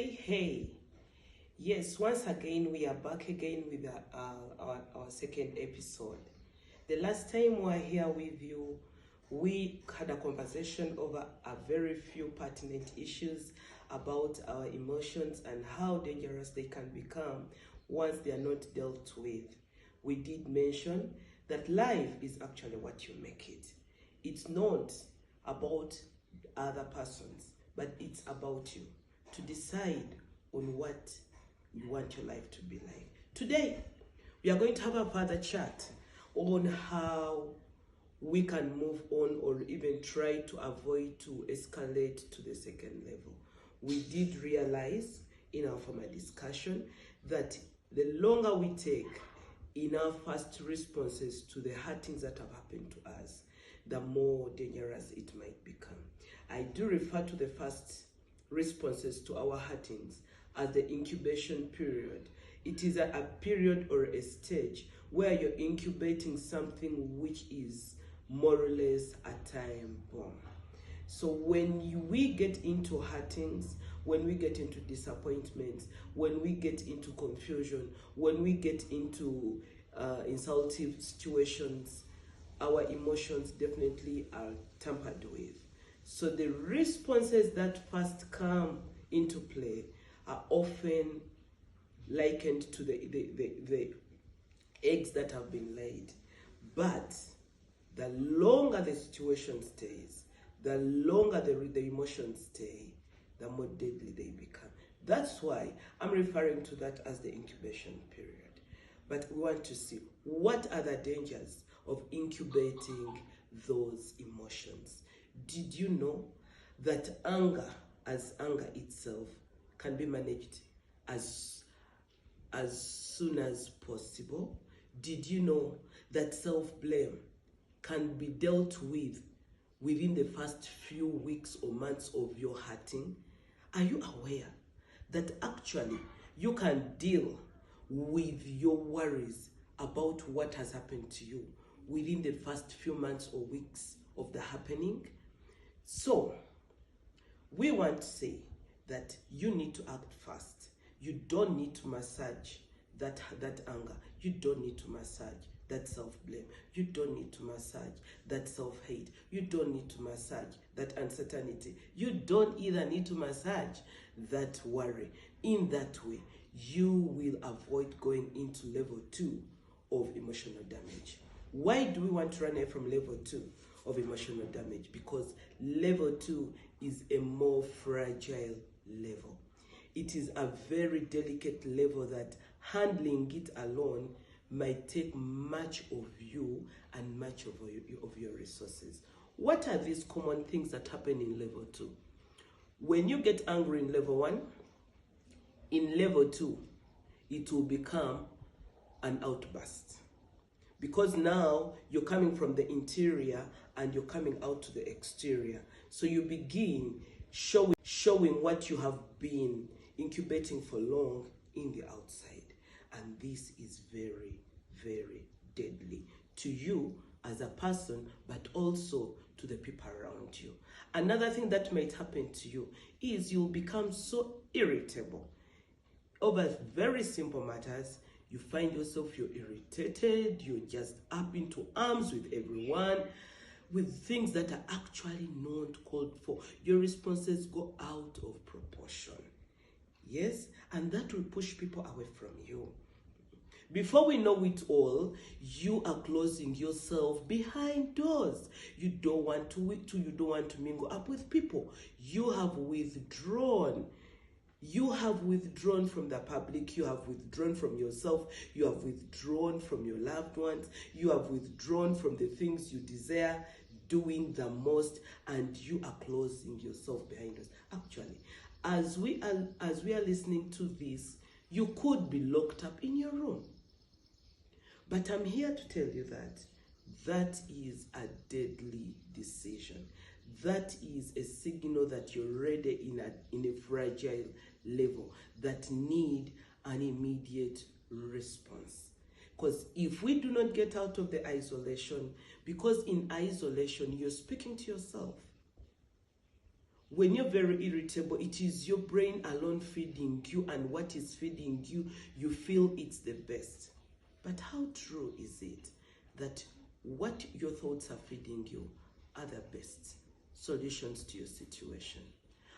Hey. Yes, once again, we are back again with our second episode. The last time we were here with you, we had a conversation over a very few pertinent issues about our emotions and how dangerous they can become once they are not dealt with. We did mention that life is actually what you make it. It's not about other persons, but it's about you to decide on what you want your life to be like. Today, we are going to have a further chat on how we can move on or even try to avoid to escalate to the second level. We did realize in our former discussion that the longer we take in our first responses to the hurtings that have happened to us, the more dangerous it might become. I do refer to the first responses to our hurtings as the incubation period. It is a period or a stage where you're incubating something which is more or less a time bomb. So when we get into hurtings, when we get into disappointments, when we get into confusion, when we get into insultive situations, our emotions definitely are tampered with. So the responses that first come into play are often likened to the eggs that have been laid. But the longer the situation stays, the longer the emotions stay, the more deadly they become. That's why I'm referring to that as the incubation period. But we want to see what are the dangers of incubating those emotions. Did you know that anger, as anger itself, can be managed as soon as possible? Did you know that self-blame can be dealt with within the first few weeks or months of your hurting? Are you aware that actually you can deal with your worries about what has happened to you within the first few months or weeks of the happening? So, we want to say that you need to act fast. You don't need to massage that anger. You don't need to massage that self-blame. You don't need to massage that self-hate. You don't need to massage that uncertainty. You don't either need to massage that worry. In that way, you will avoid going into level 2 of emotional damage. Why do we want to run away from level 2 of emotional damage? Because level 2 is a more fragile level. It is a very delicate level that handling it alone might take much of you and much of your resources. What are these common things that happen in level 2? When you get angry in level 1, in level 2, it will become an outburst. Because now you're coming from the interior and you're coming out to the exterior. So you begin showing what you have been incubating for long in the outside. And this is very, very deadly to you as a person, but also to the people around you. Another thing that might happen to you is you'll become so irritable over very simple matters. You find yourself, you're irritated, you're just up into arms with everyone, with things that are actually not called for. Your responses go out of proportion. Yes, and that will push people away from you. Before we know it all, you are closing yourself behind doors. You don't want to mingle up with people. You have withdrawn. You have withdrawn from the public. You have withdrawn from yourself. You have withdrawn from your loved ones. You have withdrawn from the things you desire doing the most, and you are closing yourself behind us. Actually, as we are listening to this, you could be locked up in your room. But I'm here to tell you that that is a deadly decision. That is a signal that you're already in a fragile level that need an immediate response. Because if we do not get out of the isolation, because in isolation you're speaking to yourself. When you're very irritable, it is your brain alone feeding you, and what is feeding you, you feel it's the best. But how true is it that what your thoughts are feeding you are the best solutions to your situation?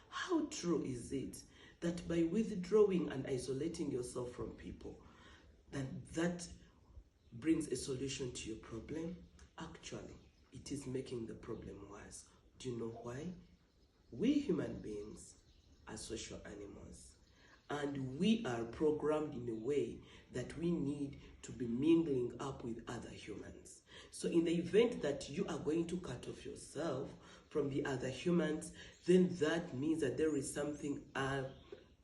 How true is it that by withdrawing and isolating yourself from people, that brings a solution to your problem? Actually, it is making the problem worse. Do you know why? We human beings are social animals, and we are programmed in a way that we need to be mingling up with other humans. So in the event that you are going to cut off yourself from the other humans, then that means that there is something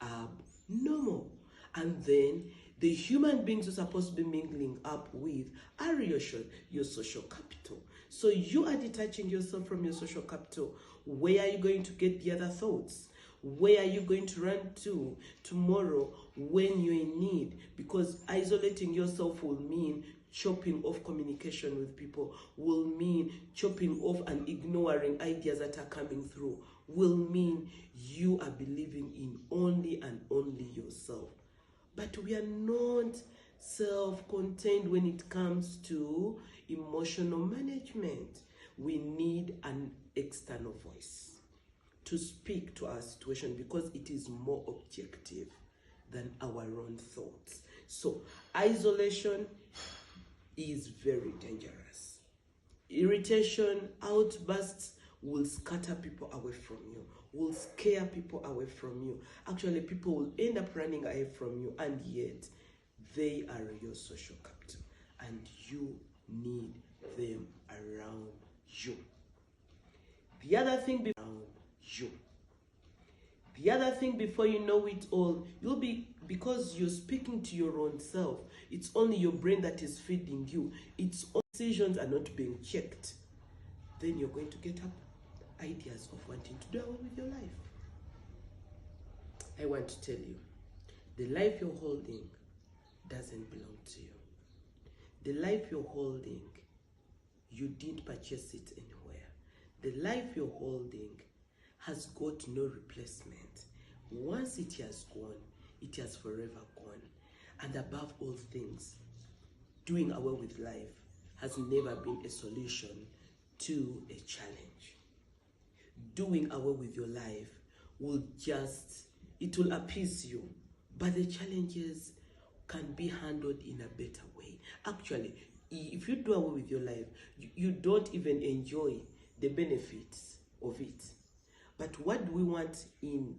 abnormal. And then the human beings you're supposed to be mingling up with are your social capital. So you are detaching yourself from your social capital. Where are you going to get the other thoughts? Where are you going to run to tomorrow when you're in need? Because isolating yourself will mean chopping off communication with people, will mean chopping off and ignoring ideas that are coming through, will mean you are believing in only and only yourself. But we are not self-contained when it comes to emotional management. We need an external voice to speak to our situation because it is more objective than our own thoughts. So isolation is very dangerous. Irritation, outbursts will scatter people away from you, will scare people away from you. Actually, people will end up running away from you, and yet they are your social capital, and you need them around you. The other thing before you know it all, you'll be, because you're speaking to your own self, it's only your brain that is feeding you, its own decisions are not being checked, then you're going to get up ideas of wanting to do away with your life. I want to tell you, the life you're holding doesn't belong to you. The life you're holding, you didn't purchase it anywhere. The life you're holding has got no replacement. Once it has gone, it has forever gone. And above all things, doing away with life has never been a solution to a challenge. Doing away with your life will appease you, but the challenges can be handled in a better way. Actually, if you do away with your life, you don't even enjoy the benefits of it. But what do we want in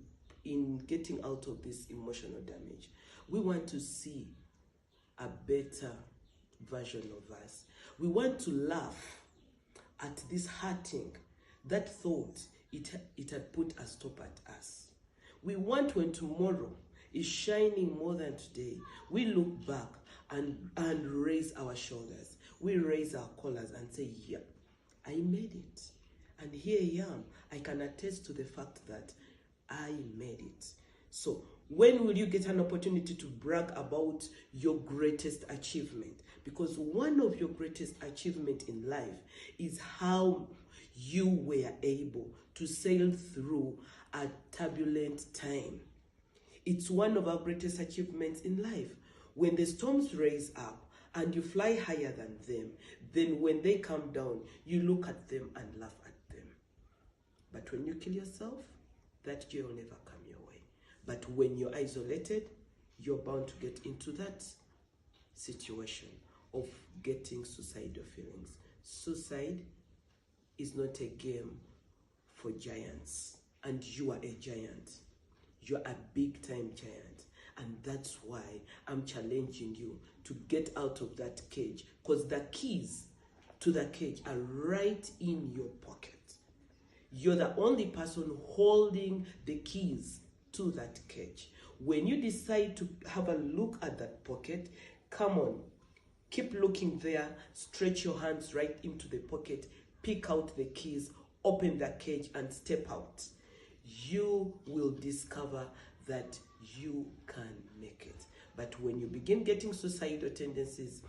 getting out of this emotional damage? We want to see a better version of us. We want to laugh at this hurting that thought it had put a stop at us. We want, when tomorrow is shining more than today, we look back and raise our shoulders. We raise our collars and say, yeah, I made it. And here I am. I can attest to the fact that I made it. So when will you get an opportunity to brag about your greatest achievement? Because one of your greatest achievements in life is how you were able to sail through a turbulent time. It's one of our greatest achievements in life. When the storms rise up and you fly higher than them, then when they come down, you look at them and laugh at them. But when you kill yourself, that joy will never come your way. But when you're isolated, you're bound to get into that situation of getting suicidal feelings. Suicide is not a game for giants, and you are a giant. You're a big time giant, and that's why I'm challenging you to get out of that cage, because the keys to the cage are right in your pocket. You're the only person holding the keys to that cage. When you decide to have a look at that pocket, come on, keep looking there, stretch your hands right into the pocket, pick out the keys, open the cage and step out. You will discover that you can make it. But when you begin getting suicidal tendencies,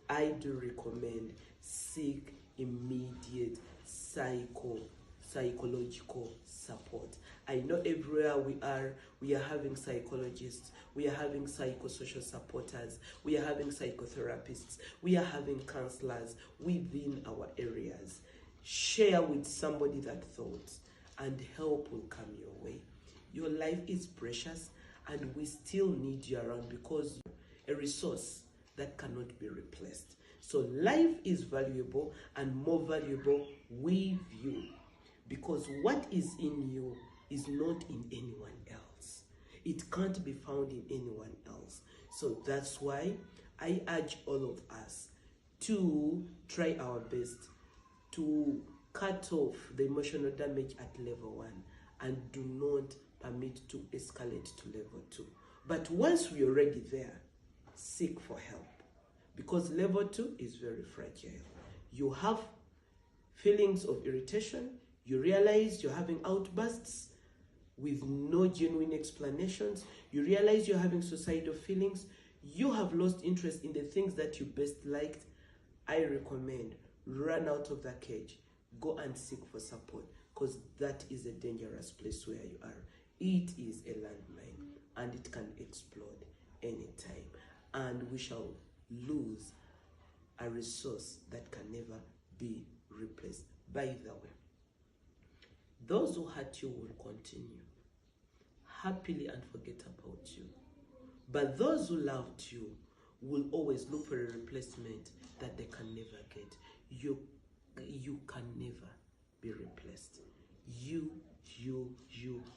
I do recommend seek immediate psychotherapy. psychological support. I know everywhere we are having psychologists, we are having psychosocial supporters, we are having psychotherapists, we are having counselors within our areas. Share with somebody that thought, and help will come your way. Your life is precious, and we still need you around because you're a resource that cannot be replaced. So life is valuable, and more valuable with you, because what is in you is not in anyone else. It can't be found in anyone else. So that's why I urge all of us to try our best to cut off the emotional damage at level 1 and do not permit to escalate to level 2. But once we're already there, seek for help, because level 2 is very fragile. You have feelings of irritation, you realize you're having outbursts with no genuine explanations, you realize you're having suicidal feelings, you have lost interest in the things that you best liked. I recommend run out of that cage, go and seek for support, because that is a dangerous place where you are. It is a landmine, and it can explode anytime, and we shall lose a resource that can never be replaced. By the way, those who hurt you will continue happily and forget about you, but those who loved you will always look for a replacement that they can never get. You can never be replaced. You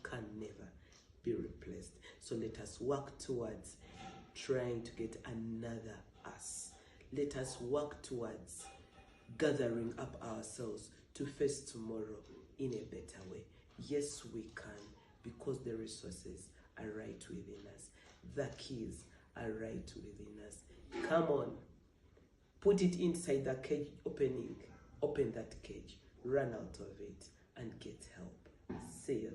can never be replaced. So let us work towards trying to get another us. Let us work towards gathering up ourselves to face tomorrow in a better way. Yes, we can, because the resources are right within us. The keys are right within us. Come on, put it inside the cage opening. Open that cage, run out of it, and get help. See you.